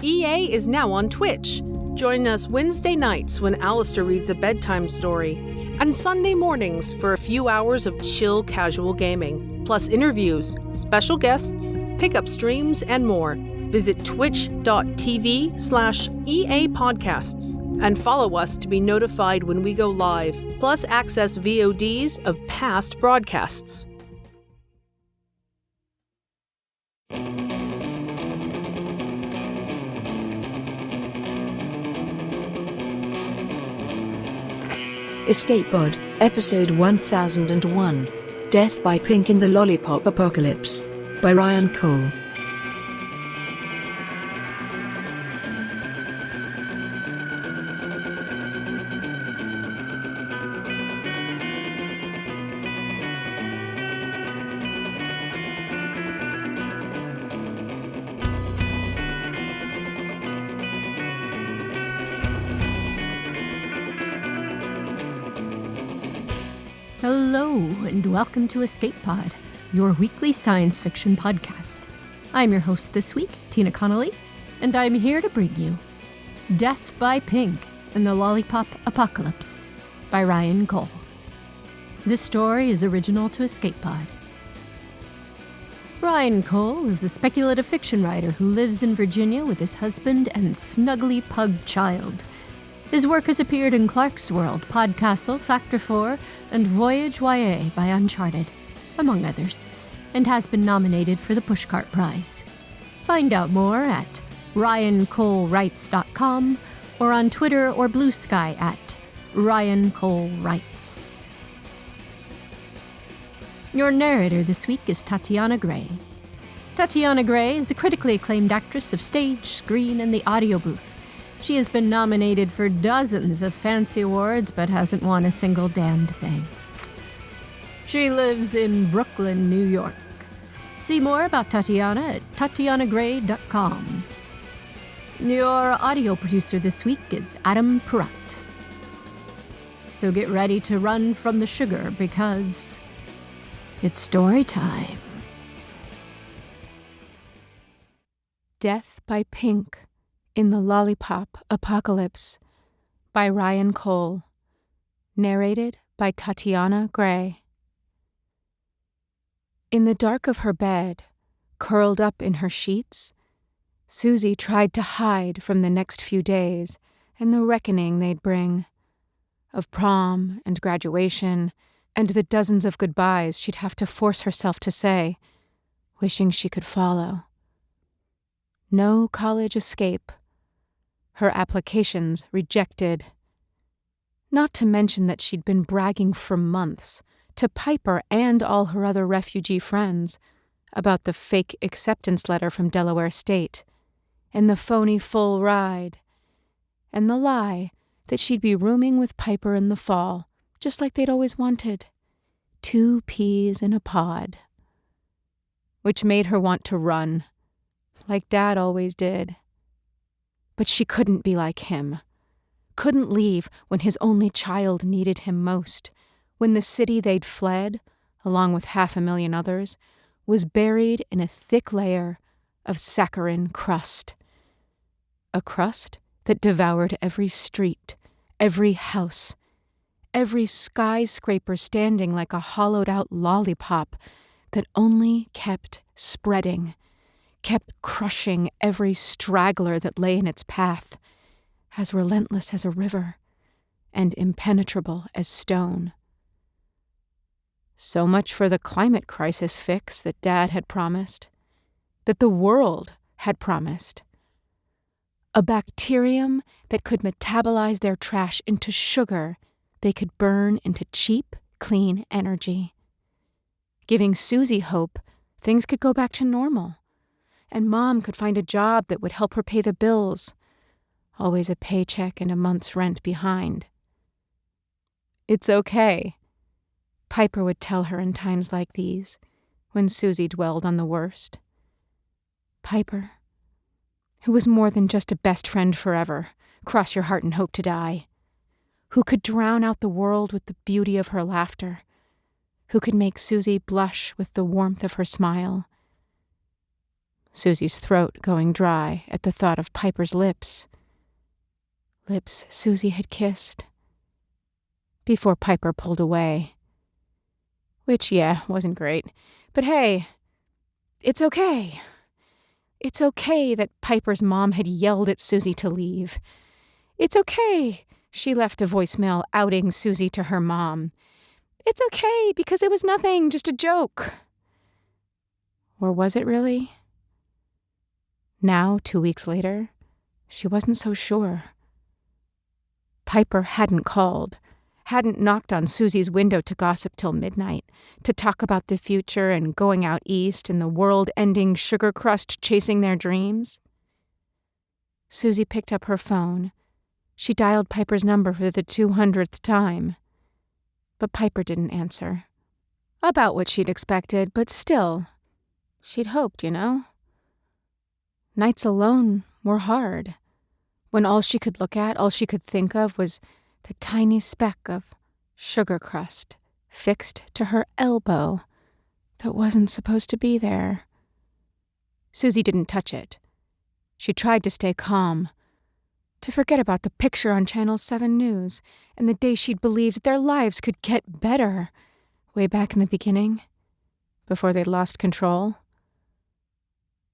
EA is now on Twitch. Join us Wednesday nights when Alistair reads a bedtime story, and Sunday mornings for a few hours of chill casual gaming, plus interviews, special guests, pickup streams, and more. Visit twitch.tv/EA Podcasts and follow us to be notified when we go live, plus access VODs of past broadcasts. Escape Pod, Episode 1001, Death by Pink in the Lollipop Apocalypse, by Ryan Cole. Hello, and welcome to Escape Pod, your weekly science fiction podcast. I'm your host this week, Tina Connolly, and I'm here to bring you Death by Pink in the Lollipop Apocalypse by Ryan Cole. This story is original to Escape Pod. Ryan Cole is a speculative fiction writer who lives in Virginia with his husband and snuggly pug child. His work has appeared in Clark's World, Podcastle, Factor 4, and Voyage YA by Uncharted, among others, and has been nominated for the Pushcart Prize. Find out more at ryancolewrites.com or on Twitter or Blue Sky at ryancolewrites. Your narrator this week is Tatiana Gray. Tatiana Gray is a critically acclaimed actress of stage, screen, and the audio booth. She has been nominated for dozens of fancy awards, but hasn't won a single damned thing. She lives in Brooklyn, New York. See more about Tatiana at tatianagray.com. Your audio producer this week is Adam Perrott. So get ready to run from the sugar, because it's story time. Death by Pink in the Lollipop Apocalypse by Ryan Cole. Narrated by Tatiana Gray. In the dark of her bed, curled up in her sheets, Susie tried to hide from the next few days and the reckoning they'd bring, of prom and graduation and the dozens of goodbyes she'd have to force herself to say, wishing she could follow. No college escape. Her applications rejected. Not to mention that she'd been bragging for months to Piper and all her other refugee friends about the fake acceptance letter from Delaware State, and the phony full ride, and the lie that she'd be rooming with Piper in the fall, just like they'd always wanted. 2 peas in a pod. Which made her want to run, like Dad always did. But she couldn't be like him. Couldn't leave when his only child needed him most, when the city they'd fled, along with 500,000 others, was buried in a thick layer of saccharine crust. A crust that devoured every street, every house, every skyscraper standing like a hollowed-out lollipop that only kept spreading, kept crushing every straggler that lay in its path, as relentless as a river and impenetrable as stone. So much for the climate crisis fix that Dad had promised, that the world had promised. A bacterium that could metabolize their trash into sugar they could burn into cheap, clean energy. Giving Susie hope things could go back to normal, and Mom could find a job that would help her pay the bills, always a paycheck and a month's rent behind. It's okay, Piper would tell her in times like these, when Susie dwelled on the worst. Piper, who was more than just a best friend forever, cross your heart and hope to die, who could drown out the world with the beauty of her laughter, who could make Susie blush with the warmth of her smile. Susie's throat going dry at the thought of Piper's lips. Lips Susie had kissed. Before Piper pulled away. Which, yeah, wasn't great. But hey, it's okay. It's okay that Piper's mom had yelled at Susie to leave. It's okay, she left a voicemail outing Susie to her mom. It's okay, because it was nothing, just a joke. Or was it really? Now, 2 weeks later, she wasn't so sure. Piper hadn't called, hadn't knocked on Susie's window to gossip till midnight, to talk about the future and going out east and the world-ending sugar crust chasing their dreams. Susie picked up her phone. She dialed Piper's number for the 200th time. But Piper didn't answer. About what she'd expected, but still, she'd hoped, you know? Nights alone were hard, when all she could look at, all she could think of was the tiny speck of sugar crust fixed to her elbow that wasn't supposed to be there. Susie didn't touch it. She tried to stay calm, to forget about the picture on Channel 7 News and the day she'd believed their lives could get better, way back in the beginning, before they'd lost control.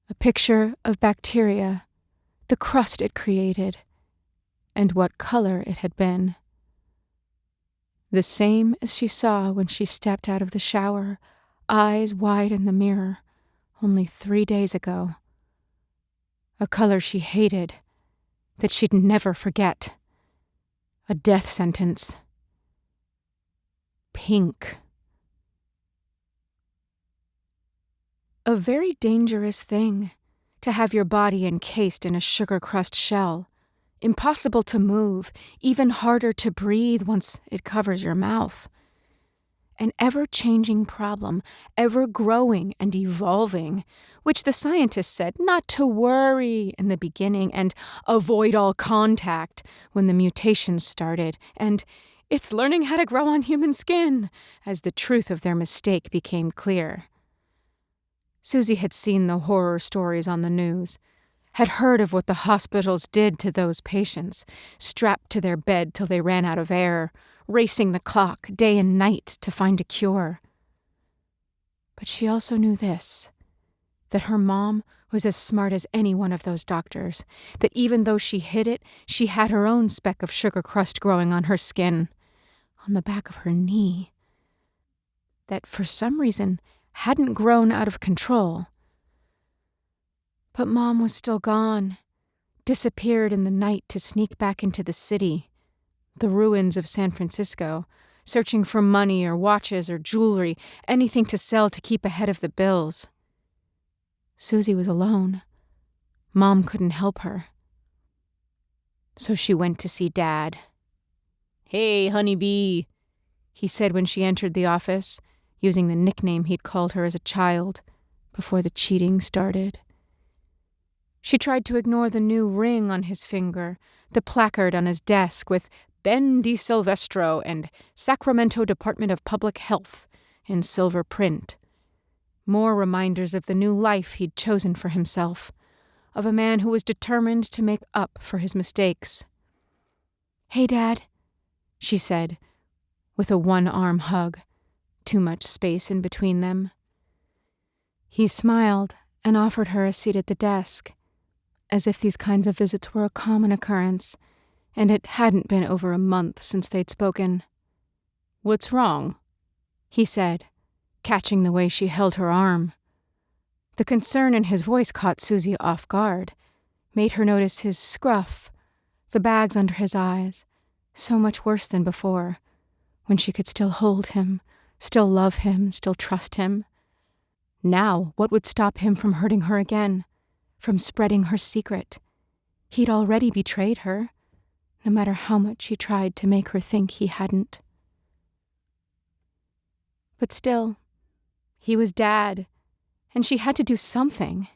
A picture of bacteria, the crust it created, and what color it had been. The same as she saw when she stepped out of the shower, eyes wide in the mirror, only 3 days ago. A color she hated, that she'd never forget. A death sentence. Pink. A very dangerous thing, to have your body encased in a sugar crust shell. Impossible to move, even harder to breathe once it covers your mouth. An ever-changing problem, ever-growing and evolving, which the scientists said not to worry in the beginning and avoid all contact when the mutations started, and it's learning how to grow on human skin as the truth of their mistake became clear. Susie had seen the horror stories on the news, had heard of what the hospitals did to those patients, strapped to their bed till they ran out of air, racing the clock day and night to find a cure. But she also knew this, that her mom was as smart as any one of those doctors, that even though she hid it, she had her own speck of sugar crust growing on her skin, on the back of her knee, that for some reason hadn't grown out of control. But Mom was still gone, disappeared in the night to sneak back into the city, the ruins of San Francisco, searching for money or watches or jewelry, anything to sell to keep ahead of the bills. Susie was alone. Mom couldn't help her. So she went to see Dad. "Hey, honeybee," he said when she entered the office, using the nickname he'd called her as a child, before the cheating started. She tried to ignore the new ring on his finger, the placard on his desk with Ben DiSilvestro and Sacramento Department of Public Health in silver print. More reminders of the new life he'd chosen for himself, of a man who was determined to make up for his mistakes. "Hey, Dad," she said, with a one-arm hug, too much space in between them. He smiled and offered her a seat at the desk, as if these kinds of visits were a common occurrence, and it hadn't been over a month since they'd spoken. "What's wrong?" he said, catching the way she held her arm. The concern in his voice caught Susie off guard, made her notice his scruff, the bags under his eyes, so much worse than before, when she could still hold him, still love him, still trust him. Now, what would stop him from hurting her again, from spreading her secret? He'd already betrayed her, no matter how much he tried to make her think he hadn't. But still, he was Dad, and she had to do something.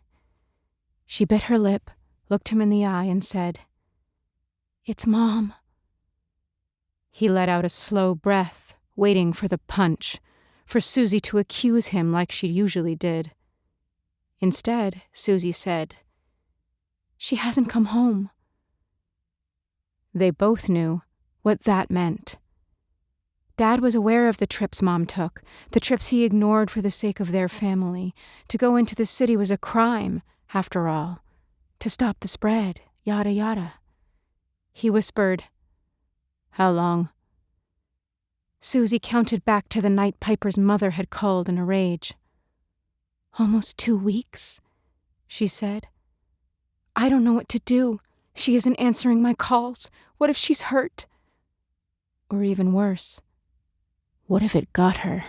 She bit her lip, looked him in the eye, and said, "It's Mom." He let out a slow breath, waiting for the punch, for Susie to accuse him like she usually did. Instead, Susie said, "She hasn't come home." They both knew what that meant. Dad was aware of the trips Mom took, the trips he ignored for the sake of their family. To go into the city was a crime, after all. To stop the spread, yada yada. He whispered, "How long?" Susie counted back to the night Piper's mother had called in a rage. "Almost 2 weeks," she said. "I don't know what to do. She isn't answering my calls. What if she's hurt?" Or even worse, what if it got her?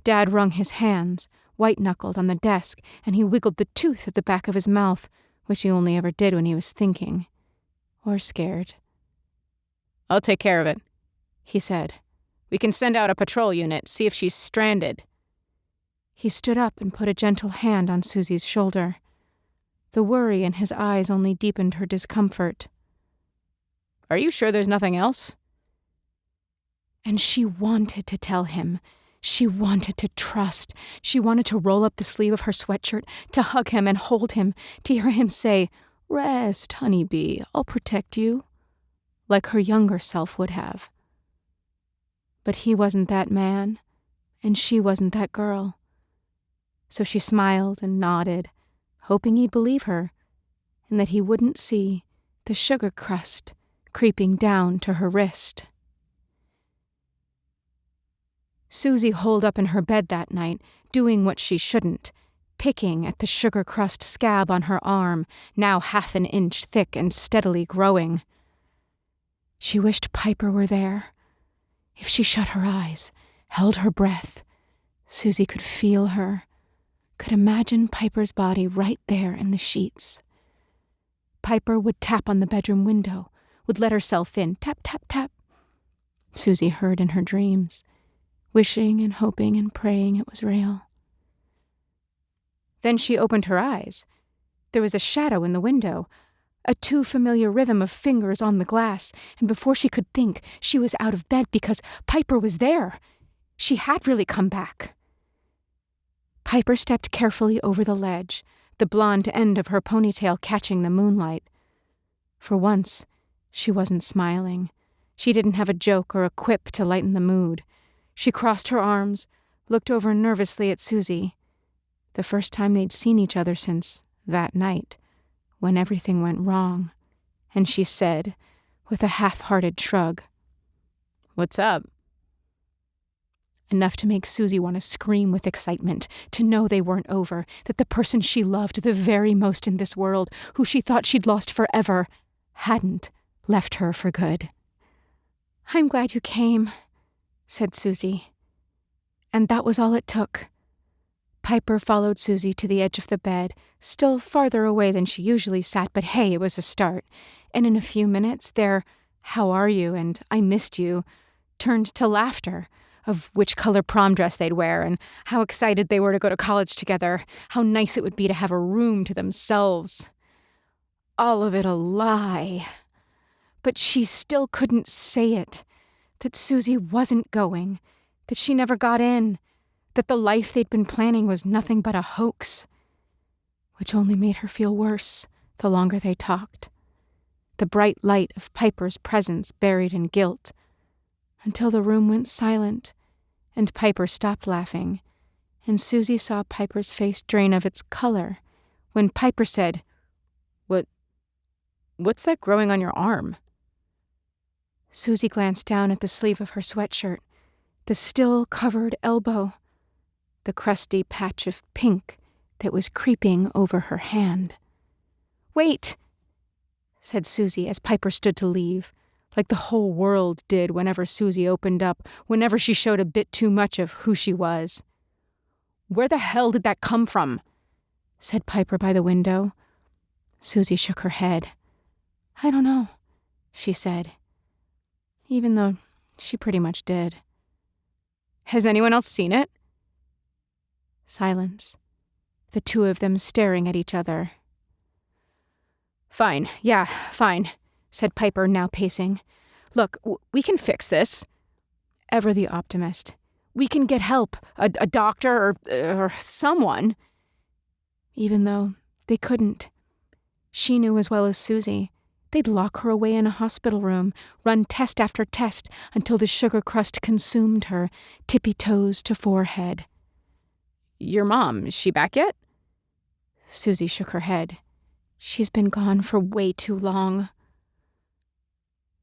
Dad wrung his hands, white-knuckled on the desk, and he wiggled the tooth at the back of his mouth, which he only ever did when he was thinking. Or scared. "I'll take care of it," he said. "We can send out a patrol unit, see if she's stranded." He stood up and put a gentle hand on Susie's shoulder. The worry in his eyes only deepened her discomfort. "Are you sure there's nothing else?" And she wanted to tell him. She wanted to trust. She wanted to roll up the sleeve of her sweatshirt, to hug him and hold him, to hear him say, "Rest, honeybee, I'll protect you," like her younger self would have. But he wasn't that man, and she wasn't that girl. So she smiled and nodded, hoping he'd believe her, and that he wouldn't see the sugar crust creeping down to her wrist. Susie holed up in her bed that night, doing what she shouldn't, picking at the sugar crust scab on her arm, now 1/2 inch thick and steadily growing. She wished Piper were there. If she shut her eyes, held her breath, Susie could feel her, could imagine Piper's body right there in the sheets. Piper would tap on the bedroom window, would let herself in, tap, tap, tap. Susie heard in her dreams, wishing and hoping and praying it was real. Then she opened her eyes. There was a shadow in the window, a too familiar rhythm of fingers on the glass, and before she could think, she was out of bed because Piper was there. She had really come back. Piper stepped carefully over the ledge, the blonde end of her ponytail catching the moonlight. For once, she wasn't smiling. She didn't have a joke or a quip to lighten the mood. She crossed her arms, looked over nervously at Susie. The first time they'd seen each other since that night, when everything went wrong. And she said, with a half-hearted shrug, "What's up?" Enough to make Susie want to scream with excitement, to know they weren't over, that the person she loved the very most in this world, who she thought she'd lost forever, hadn't left her for good. "I'm glad you came," said Susie. And that was all it took. Piper followed Susie to the edge of the bed, still farther away than she usually sat, but hey, it was a start. And in a few minutes, their "How are you?" and "I missed you" turned to laughter, of which color prom dress they'd wear and how excited they were to go to college together, how nice it would be to have a room to themselves. All of it a lie. But she still couldn't say it. That Susie wasn't going, that she never got in, that the life they'd been planning was nothing but a hoax, which only made her feel worse the longer they talked. The bright light of Piper's presence buried in guilt, until the room went silent, and Piper stopped laughing, and Susie saw Piper's face drain of its color, when Piper said, What's that growing on your arm?" Susie glanced down at the sleeve of her sweatshirt, the still covered elbow, the crusty patch of pink that was creeping over her hand. "Wait," said Susie as Piper stood to leave, like the whole world did whenever Susie opened up, whenever she showed a bit too much of who she was. "Where the hell did that come from?" said Piper by the window. Susie shook her head. "I don't know," she said, even though she pretty much did. "Has anyone else seen it?" Silence. The two of them staring at each other. "Fine, yeah, fine," said Piper, now pacing. "Look, we can fix this." Ever the optimist. "We can get help, a doctor or someone." even though they couldn't. She knew as well as Susie. They'd lock her away in a hospital room, run test after test until the sugar crust consumed her, tippy toes to forehead. "Your mom, is she back yet?" Susie shook her head. "She's been gone for way too long."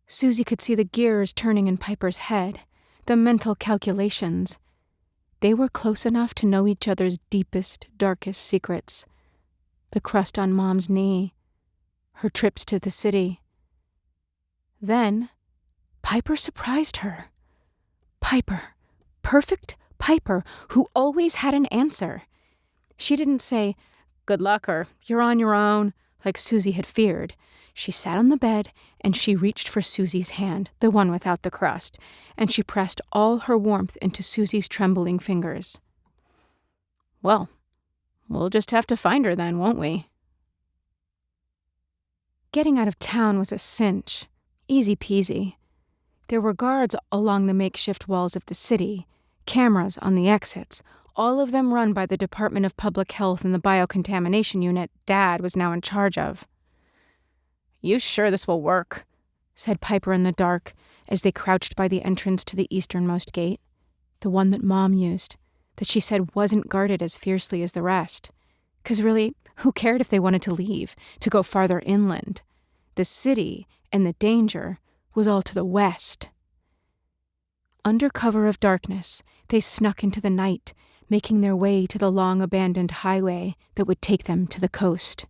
Susie could see the gears turning in Piper's head, the mental calculations. They were close enough to know each other's deepest, darkest secrets. The crust on Mom's knee, her trips to the city. Then, Piper surprised her. Piper, perfect Piper, who always had an answer. She didn't say, "Good luck," or "You're on your own," like Susie had feared. She sat on the bed, and she reached for Susie's hand, the one without the crust, and she pressed all her warmth into Susie's trembling fingers. "Well, we'll just have to find her then, won't we?" Getting out of town was a cinch. Easy peasy. There were guards along the makeshift walls of the city, cameras on the exits, all of them run by the Department of Public Health and the Biocontamination Unit Dad was now in charge of. "You sure this will work?" said Piper in the dark as they crouched by the entrance to the easternmost gate, the one that Mom used, that she said wasn't guarded as fiercely as the rest. 'Cause really, who cared if they wanted to leave, to go farther inland? The city and the danger was all to the west. Under cover of darkness, they snuck into the night, making their way to the long-abandoned highway that would take them to the coast.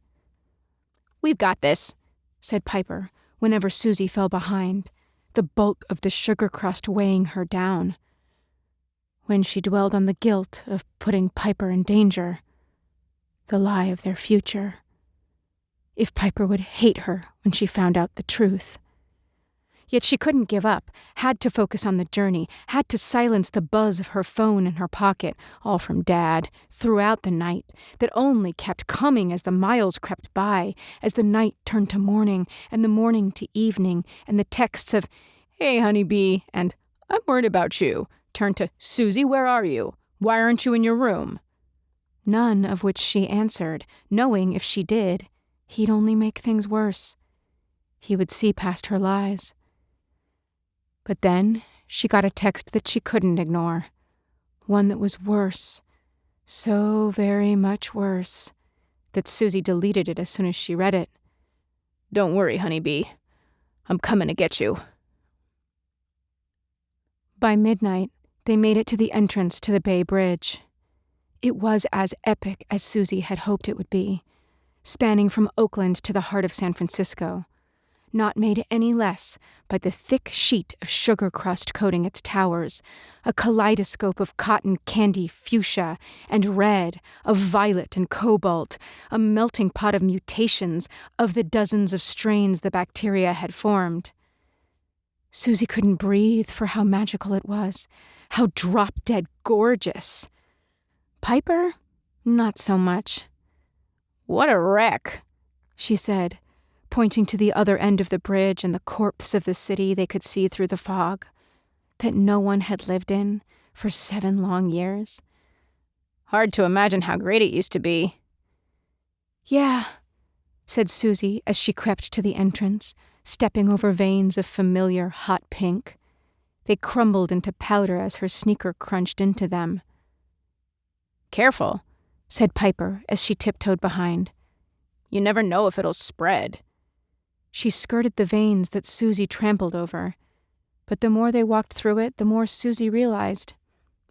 "We've got this," said Piper, whenever Susie fell behind, the bulk of the sugar crust weighing her down. When she dwelled on the guilt of putting Piper in danger, the lie of their future. If Piper would hate her when she found out the truth. Yet she couldn't give up, had to focus on the journey, had to silence the buzz of her phone in her pocket, all from Dad, throughout the night, that only kept coming as the miles crept by, as the night turned to morning, and the morning to evening, and the texts of, "Hey, honeybee," and "I'm worried about you," turned to, "Susie, where are you? Why aren't you in your room?" None of which she answered, knowing if she did, he'd only make things worse. He would see past her lies. But then she got a text that she couldn't ignore. One that was worse. So very much worse. That Susie deleted it as soon as she read it. "Don't worry, honeybee. I'm coming to get you." By midnight, they made it to the entrance to the Bay Bridge. It was as epic as Susie had hoped it would be, spanning from Oakland to the heart of San Francisco. Not made any less by the thick sheet of sugar crust coating its towers, a kaleidoscope of cotton candy fuchsia and red, of violet and cobalt, a melting pot of mutations of the dozens of strains the bacteria had formed. Susie couldn't breathe for how magical it was, how drop-dead gorgeous. Piper? Not so much. "What a wreck," she said, pointing to the other end of the bridge and the corpse of the city they could see through the fog, that no one had lived in for 7 long years. "Hard to imagine how great it used to be." "Yeah," said Susie as she crept to the entrance, stepping over veins of familiar hot pink. They crumbled into powder as her sneaker crunched into them. "Careful," said Piper as she tiptoed behind. "You never know if it'll spread." She skirted the veins that Susie trampled over, but the more they walked through it, the more Susie realized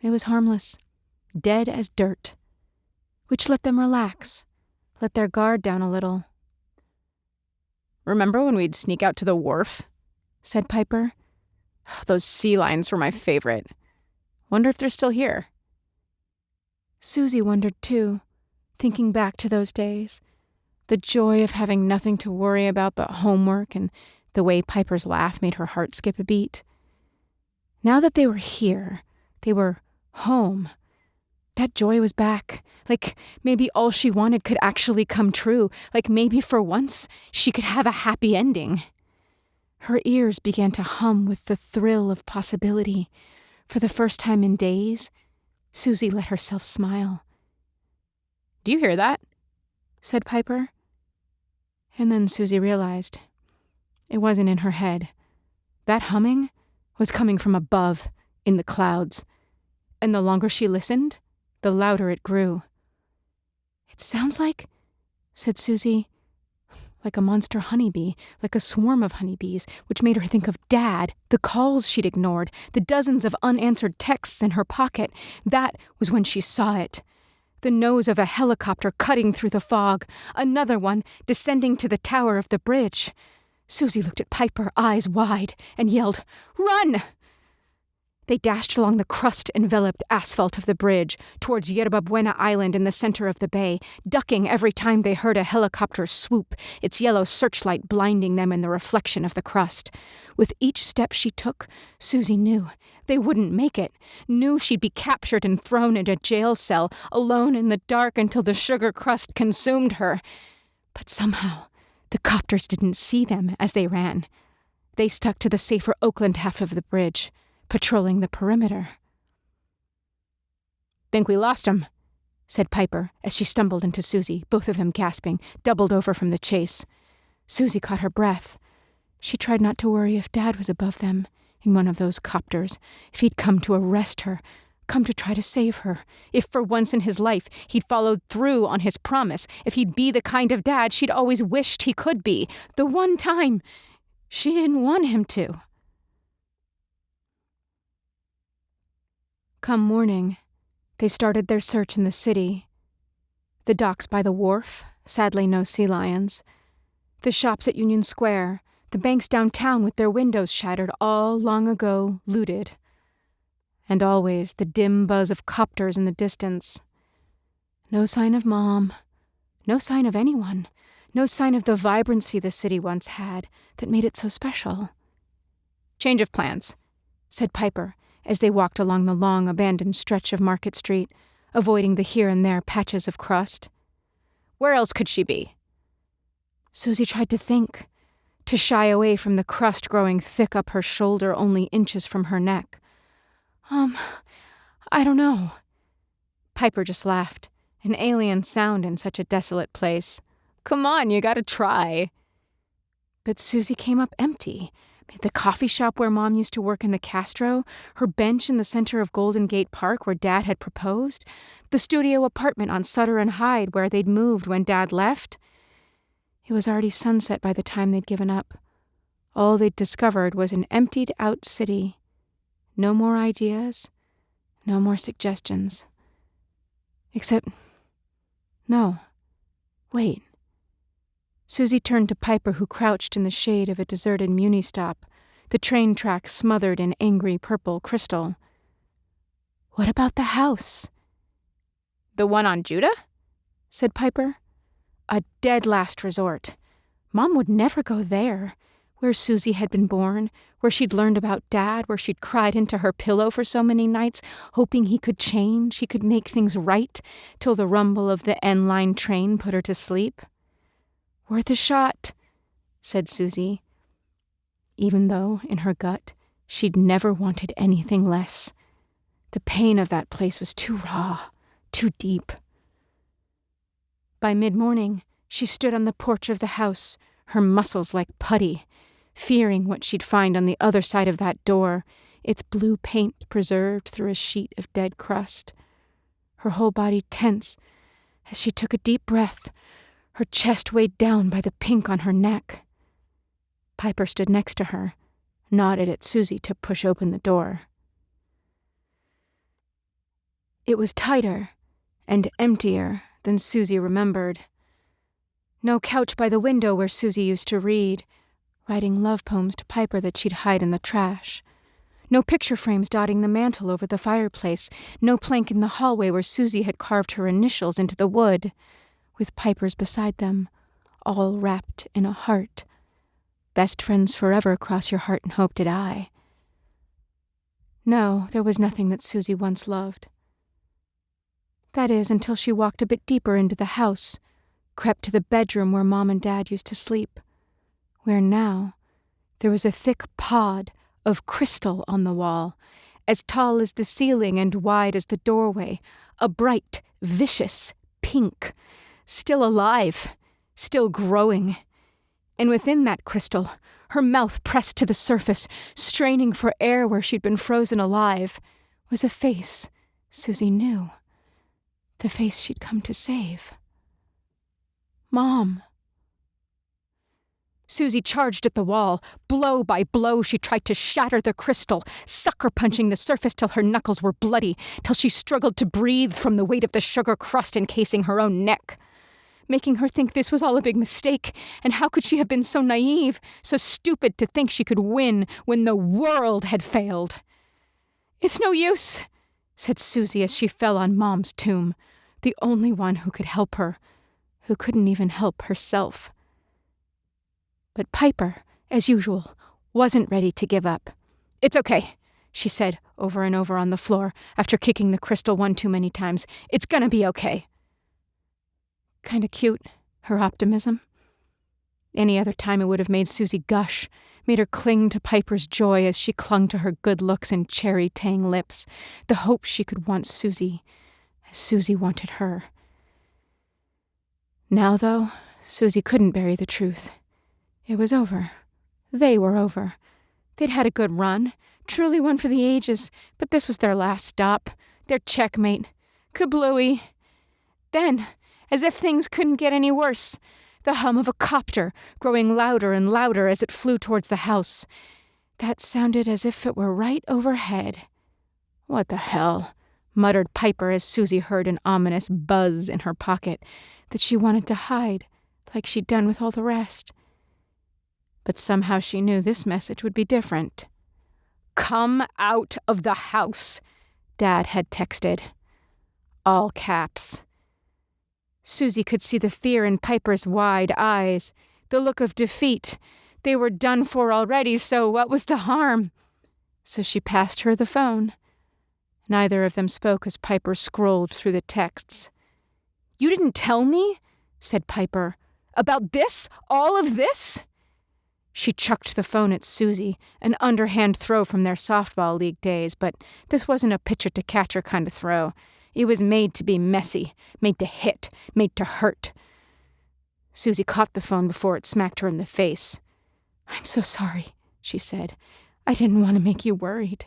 it was harmless, dead as dirt, which let them relax, let their guard down a little. "Remember when we'd sneak out to the wharf?" said Piper. "Those sea lions were my favorite. Wonder if they're still here." Susie wondered too, thinking back to those days. The joy of having nothing to worry about but homework, and the way Piper's laugh made her heart skip a beat. Now that they were here, they were home. That joy was back. Like maybe all she wanted could actually come true. Like maybe for once she could have a happy ending. Her ears began to hum with the thrill of possibility. For the first time in days, Susie let herself smile. "Do you hear that?" said Piper. And then Susie realized it wasn't in her head. That humming was coming from above, in the clouds. And the longer she listened, the louder it grew. "It sounds like," said Susie, "like a monster honeybee, like a swarm of honeybees," which made her think of Dad, the calls she'd ignored, the dozens of unanswered texts in her pocket. That was when she saw it. The nose of a helicopter cutting through the fog, another one descending to the tower of the bridge. Susie looked at Piper, eyes wide, and yelled, "Run!" They dashed along the crust-enveloped asphalt of the bridge towards Yerba Buena Island in the center of the bay, ducking every time they heard a helicopter swoop, its yellow searchlight blinding them in the reflection of the crust. With each step she took, Susie knew they wouldn't make it, knew she'd be captured and thrown in a jail cell, alone in the dark until the sugar crust consumed her. But somehow, the copters didn't see them as they ran. They stuck to the safer Oakland half of the bridge, patrolling the perimeter. "Think we lost 'em," said Piper as she stumbled into Susie, both of them gasping, doubled over from the chase. Susie caught her breath. She tried not to worry if Dad was above them, in one of those copters, if he'd come to arrest her, come to try to save her, if for once in his life he'd followed through on his promise, if he'd be the kind of dad she'd always wished he could be, the one time she didn't want him to. Come morning, they started their search in the city. The docks by the wharf, sadly no sea lions. The shops at Union Square, the banks downtown with their windows shattered, all long ago looted. And always the dim buzz of copters in the distance. No sign of Mom, no sign of anyone, no sign of the vibrancy the city once had that made it so special. "Change of plans," said Piper, as they walked along the long, abandoned stretch of Market Street, avoiding the here and there patches of crust. "Where else could she be?" Susie tried to think, to shy away from the crust growing thick up her shoulder only inches from her neck. I don't know." Piper just laughed, an alien sound in such a desolate place. "Come on, you gotta try." But Susie came up empty. The coffee shop where Mom used to work in the Castro, her bench in the center of Golden Gate Park where Dad had proposed, the studio apartment on Sutter and Hyde where they'd moved when Dad left. It was already sunset by the time they'd given up. All they'd discovered was an emptied-out city. No more ideas, no more suggestions. Except, no, wait. Susie turned to Piper, who crouched in the shade of a deserted Muni stop, the train tracks smothered in angry purple crystal. "What about the house?" "The one on Judah?" said Piper. A dead last resort. Mom would never go there, where Susie had been born, where she'd learned about Dad, where she'd cried into her pillow for so many nights, hoping he could change, he could make things right, till the rumble of the N-line train put her to sleep. "Worth a shot," said Susie, even though, in her gut, she'd never wanted anything less. The pain of that place was too raw, too deep. By mid-morning, she stood on the porch of the house, her muscles like putty, fearing what she'd find on the other side of that door, its blue paint preserved through a sheet of dead crust. Her whole body tense as she took a deep breath, her chest weighed down by the pink on her neck. Piper stood next to her, nodded at Susie to push open the door. It was tighter and emptier than Susie remembered. No couch by the window where Susie used to read, writing love poems to Piper that she'd hide in the trash. No picture frames dotting the mantel over the fireplace, no plank in the hallway where Susie had carved her initials into the wood, with Piper's beside them, all wrapped in a heart. Best friends forever, cross your heart and hope to die. No, there was nothing that Susie once loved. That is, until she walked a bit deeper into the house, crept to the bedroom where Mom and Dad used to sleep, where now there was a thick pod of crystal on the wall, as tall as the ceiling and wide as the doorway, a bright, vicious pink, still alive, still growing. And within that crystal, her mouth pressed to the surface, straining for air where she'd been frozen alive, was a face Susie knew. The face she'd come to save. Mom. Susie charged at the wall. Blow by blow, she tried to shatter the crystal, sucker-punching the surface till her knuckles were bloody, till she struggled to breathe from the weight of the sugar crust encasing her own neck, making her think this was all a big mistake, and how could she have been so naive, so stupid to think she could win when the world had failed. "It's no use," said Susie as she fell on Mom's tomb, the only one who could help her, who couldn't even help herself. But Piper, as usual, wasn't ready to give up. "It's okay," she said over and over on the floor after kicking the crystal one too many times. "It's gonna be okay." Kinda cute, her optimism. Any other time it would have made Susie gush, made her cling to Piper's joy as she clung to her good looks and cherry-tang lips, the hope she could want Susie as Susie wanted her. Now, though, Susie couldn't bury the truth. It was over. They were over. They'd had a good run, truly one for the ages, but this was their last stop, their checkmate. Kablooey. Then, as if things couldn't get any worse, the hum of a copter growing louder and louder as it flew towards the house. That sounded as if it were right overhead. "What the hell?" muttered Piper as Susie heard an ominous buzz in her pocket that she wanted to hide, like she'd done with all the rest. But somehow she knew this message would be different. "Come out of the house," Dad had texted. All caps. Susie could see the fear in Piper's wide eyes, the look of defeat. They were done for already, so what was the harm? So she passed her the phone. Neither of them spoke as Piper scrolled through the texts. "You didn't tell me?" said Piper. "About this? All of this?" She chucked the phone at Susie, an underhand throw from their softball league days, but this wasn't a pitcher-to-catcher kind of throw. It was made to be messy, made to hit, made to hurt. Susie caught the phone before it smacked her in the face. "I'm so sorry," she said. "I didn't want to make you worried."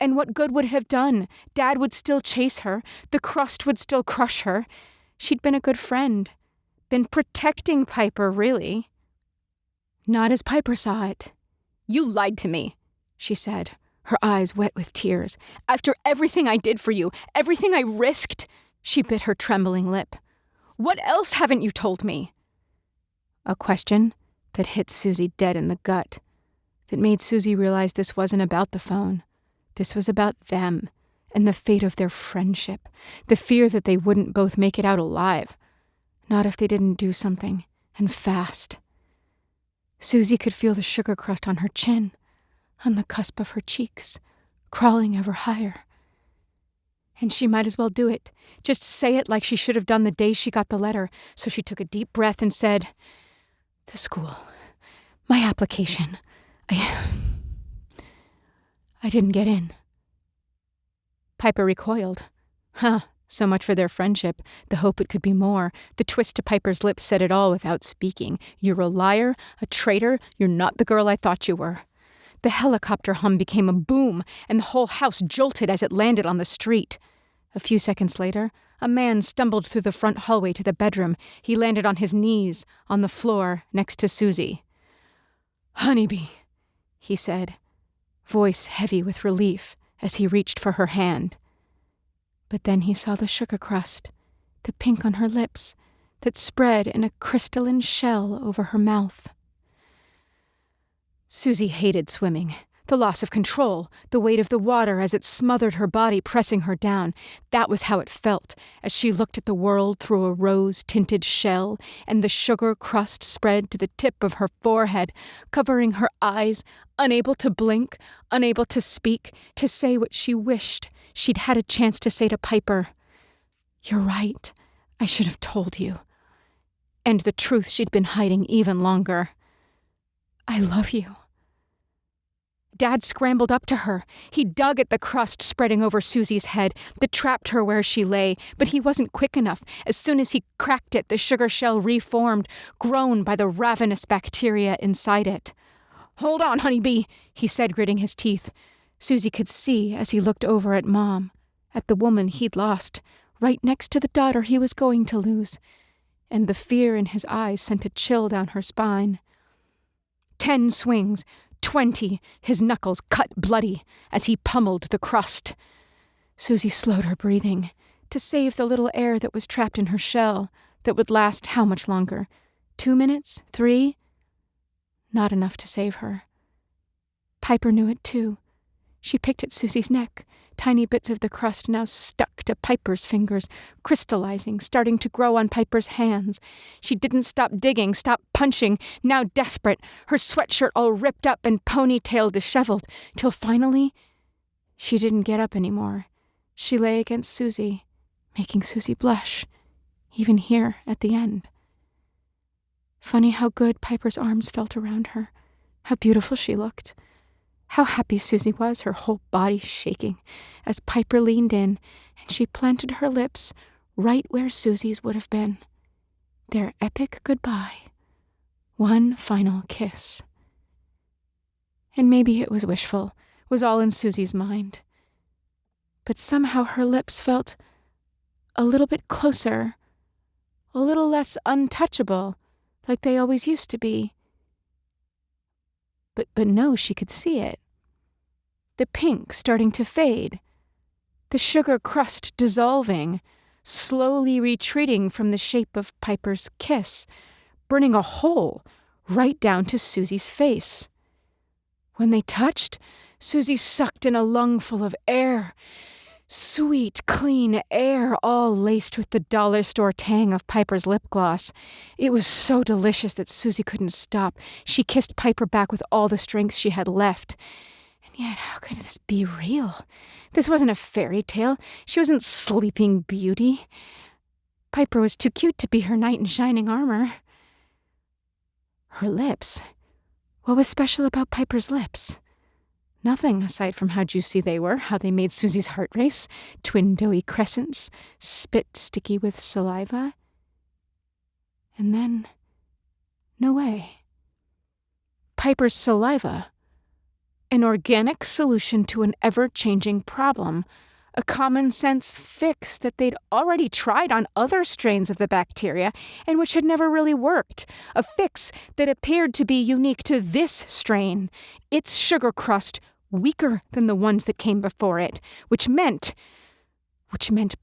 And what good would it have done? Dad would still chase her. The crust would still crush her. She'd been a good friend. Been protecting Piper, really. Not as Piper saw it. "You lied to me," she said, her eyes wet with tears. "After everything I did for you, everything I risked," she bit her trembling lip. "What else haven't you told me?" A question that hit Susie dead in the gut, that made Susie realize this wasn't about the phone. This was about them and the fate of their friendship, the fear that they wouldn't both make it out alive, not if they didn't do something, and fast. Susie could feel the sugar crust on her chin, on the cusp of her cheeks, crawling ever higher. And she might as well do it, just say it like she should have done the day she got the letter, so she took a deep breath and said, "The school, my application, I didn't get in." Piper recoiled. Huh, so much for their friendship, the hope it could be more. The twist to Piper's lips said it all without speaking. "You're a liar, a traitor, you're not the girl I thought you were." The helicopter hum became a boom, and the whole house jolted as it landed on the street. A few seconds later, a man stumbled through the front hallway to the bedroom. He landed on his knees, on the floor, next to Susie. "Honeybee," he said, voice heavy with relief as he reached for her hand. But then he saw the sugar crust, the pink on her lips, that spread in a crystalline shell over her mouth. Susie hated swimming. The loss of control, the weight of the water as it smothered her body, pressing her down. That was how it felt as she looked at the world through a rose-tinted shell, and the sugar crust spread to the tip of her forehead, covering her eyes, unable to blink, unable to speak, to say what she wished she'd had a chance to say to Piper. "You're right. I should have told you." And the truth she'd been hiding even longer. "I love you." Dad scrambled up to her. He dug at the crust spreading over Susie's head that trapped her where she lay, but he wasn't quick enough. As soon as he cracked it, the sugar shell reformed, grown by the ravenous bacteria inside it. "Hold on, honeybee," he said, gritting his teeth. Susie could see as he looked over at Mom, at the woman he'd lost, right next to the daughter he was going to lose, and the fear in his eyes sent a chill down her spine. 10 swings, 20, his knuckles cut bloody as he pummeled the crust. Susie slowed her breathing to save the little air that was trapped in her shell that would last how much longer? 2 minutes? 3? Not enough to save her. Piper knew it too. She picked at Susie's neck. Tiny bits of the crust now stuck to Piper's fingers, crystallizing, starting to grow on Piper's hands. She didn't stop digging, stop punching, now desperate, her sweatshirt all ripped up and ponytail disheveled, till finally she didn't get up anymore. She lay against Susie, making Susie blush, even here at the end. Funny how good Piper's arms felt around her, how beautiful she looked. How happy Susie was, her whole body shaking, as Piper leaned in and she planted her lips right where Susie's would have been. Their epic goodbye. One final kiss. And maybe it was wishful, was all in Susie's mind. But somehow her lips felt a little bit closer, a little less untouchable, like they always used to be. But no, she could see it. The pink starting to fade. The sugar crust dissolving, slowly retreating from the shape of Piper's kiss, burning a hole right down to Susie's face. When they touched, Susie sucked in a lungful of air. Sweet, clean air, all laced with the dollar store tang of Piper's lip gloss. It was so delicious that Susie couldn't stop. She kissed Piper back with all the strength she had left. And yet, how could this be real? This wasn't a fairy tale. She wasn't Sleeping Beauty. Piper was too cute to be her knight in shining armor. Her lips. What was special about Piper's lips? Nothing, aside from how juicy they were, how they made Susie's heart race, twin doughy crescents, spit sticky with saliva. And then, no way. Piper's saliva, an organic solution to an ever-changing problem, a common-sense fix that they'd already tried on other strains of the bacteria and which had never really worked, a fix that appeared to be unique to this strain, its sugar crust weaker than the ones that came before it, which meant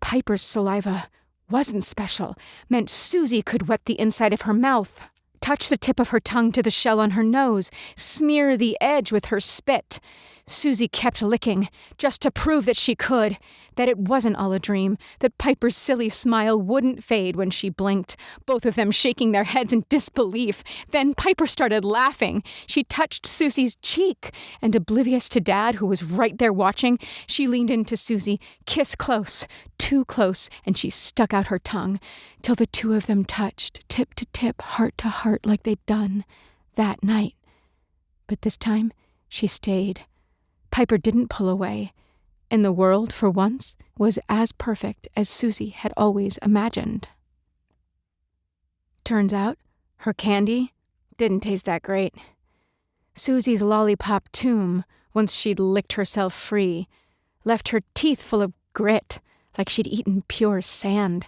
Piper's saliva wasn't special, meant Susie could wet the inside of her mouth, touch the tip of her tongue to the shell on her nose, smear the edge with her spit. Susie kept licking, just to prove that she could, that it wasn't all a dream, that Piper's silly smile wouldn't fade when she blinked, both of them shaking their heads in disbelief. Then Piper started laughing. She touched Susie's cheek, and oblivious to Dad, who was right there watching, she leaned into Susie, kiss close, too close, and she stuck out her tongue, till the two of them touched, tip to tip, heart to heart, like they'd done that night. But this time, she stayed. Piper didn't pull away, and the world, for once, was as perfect as Susie had always imagined. Turns out, her candy didn't taste that great. Susie's lollipop tomb, once she'd licked herself free, left her teeth full of grit, like she'd eaten pure sand.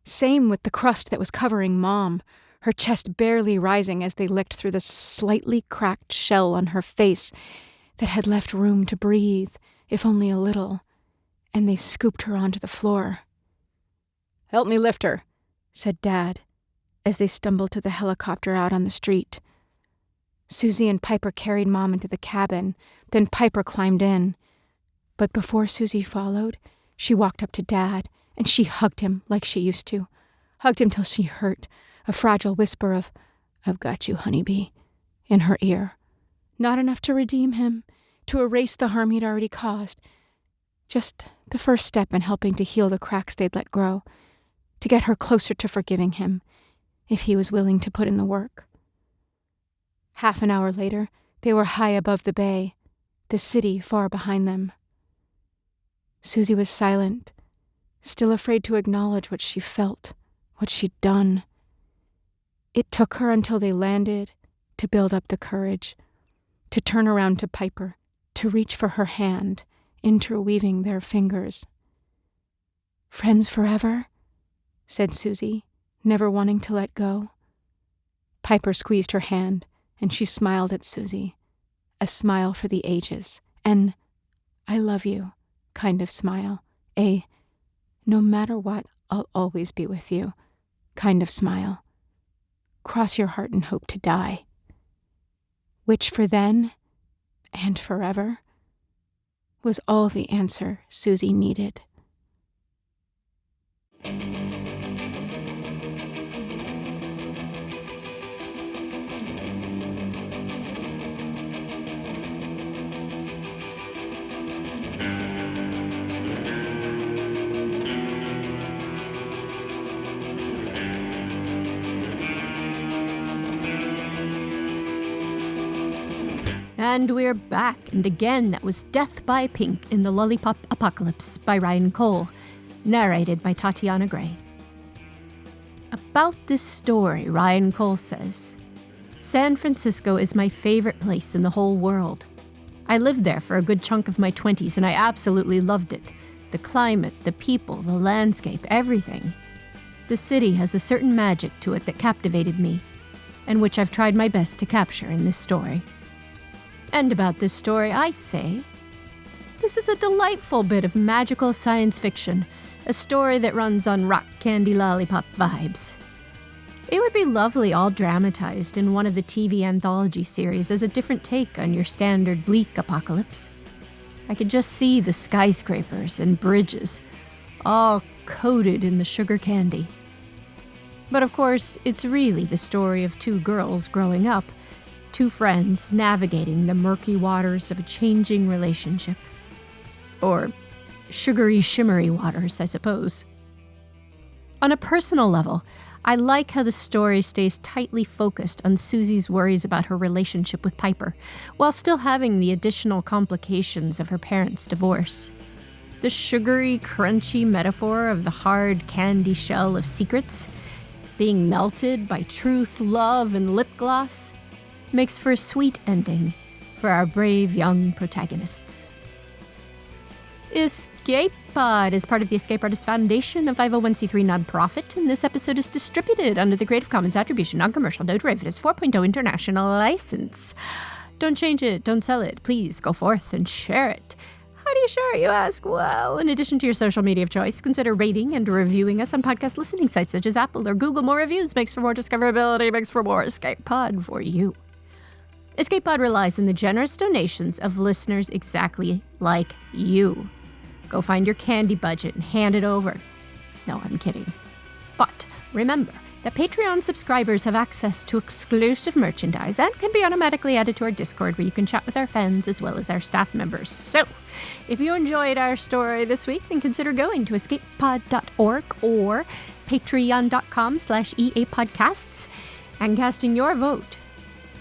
Same with the crust that was covering Mom, her chest barely rising as they licked through the slightly cracked shell on her face that had left room to breathe, if only a little, and they scooped her onto the floor. "Help me lift her," said Dad, as they stumbled to the helicopter out on the street. Susie and Piper carried Mom into the cabin, then Piper climbed in. But before Susie followed, she walked up to Dad, and she hugged him like she used to. Hugged him till she hurt, a fragile whisper of, "I've got you, honeybee," in her ear. Not enough to redeem him, to erase the harm he'd already caused. Just the first step in helping to heal the cracks they'd let grow, to get her closer to forgiving him, if he was willing to put in the work. Half an hour later, they were high above the bay, the city far behind them. Susie was silent, still afraid to acknowledge what she felt, what she'd done. It took her until they landed to build up the courage, to turn around to Piper, to reach for her hand, interweaving their fingers. "Friends forever?" said Susie, never wanting to let go. Piper squeezed her hand, and she smiled at Susie, a smile for the ages, an "I love you" kind of smile, a "no matter what, I'll always be with you" kind of smile. Cross your heart and hope to die. Which for then and forever was all the answer Susie needed. And we're back, and again, that was Death by Pink in the Lollipop Apocalypse by Ryan Cole, narrated by Tatiana Gray. About this story, Ryan Cole says, "San Francisco is my favorite place in the whole world. I lived there for a good chunk of my 20s, and I absolutely loved it. The climate, the people, the landscape, everything. The city has a certain magic to it that captivated me, and which I've tried my best to capture in this story. And about this story, I say, this is a delightful bit of magical science fiction, a story that runs on rock candy lollipop vibes. It would be lovely all dramatized in one of the TV anthology series as a different take on your standard bleak apocalypse. I could just see the skyscrapers and bridges, all coated in the sugar candy. But of course, it's really the story of two girls growing up, two friends navigating the murky waters of a changing relationship. Or sugary, shimmery waters, I suppose. On a personal level, I like how the story stays tightly focused on Susie's worries about her relationship with Piper, while still having the additional complications of her parents' divorce. The sugary, crunchy metaphor of the hard candy shell of secrets, being melted by truth, love, and lip gloss, makes for a sweet ending for our brave young protagonists. Escape Pod is part of the Escape Artist Foundation, a 501c3 nonprofit, and this episode is distributed under the Creative Commons Attribution Non-Commercial No Derivatives 4.0 International License. Don't change it, don't sell it, please go forth and share it. How do you share it, you ask? Well, in addition to your social media of choice, consider rating and reviewing us on podcast listening sites such as Apple or Google. More reviews makes for more discoverability, makes for more Escape Pod for you. Escape Pod relies on the generous donations of listeners exactly like you. Go find your candy budget and hand it over. No, I'm kidding. But remember that Patreon subscribers have access to exclusive merchandise and can be automatically added to our Discord, where you can chat with our fans as well as our staff members. So, if you enjoyed our story this week, then consider going to escapepod.org or patreon.com/EAPodcasts and casting your vote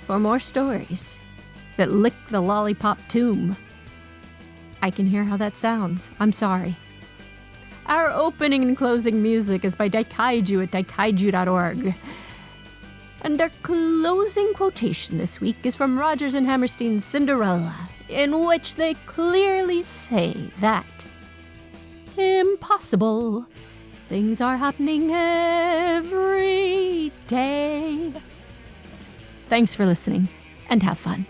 for more stories that lick the lollipop tomb. I can hear how that sounds. I'm sorry. Our opening and closing music is by Daikaiju at daikaiju.org. And our closing quotation this week is from Rodgers and Hammerstein's Cinderella, in which they clearly say that impossible things are happening every day. Thanks for listening, and have fun.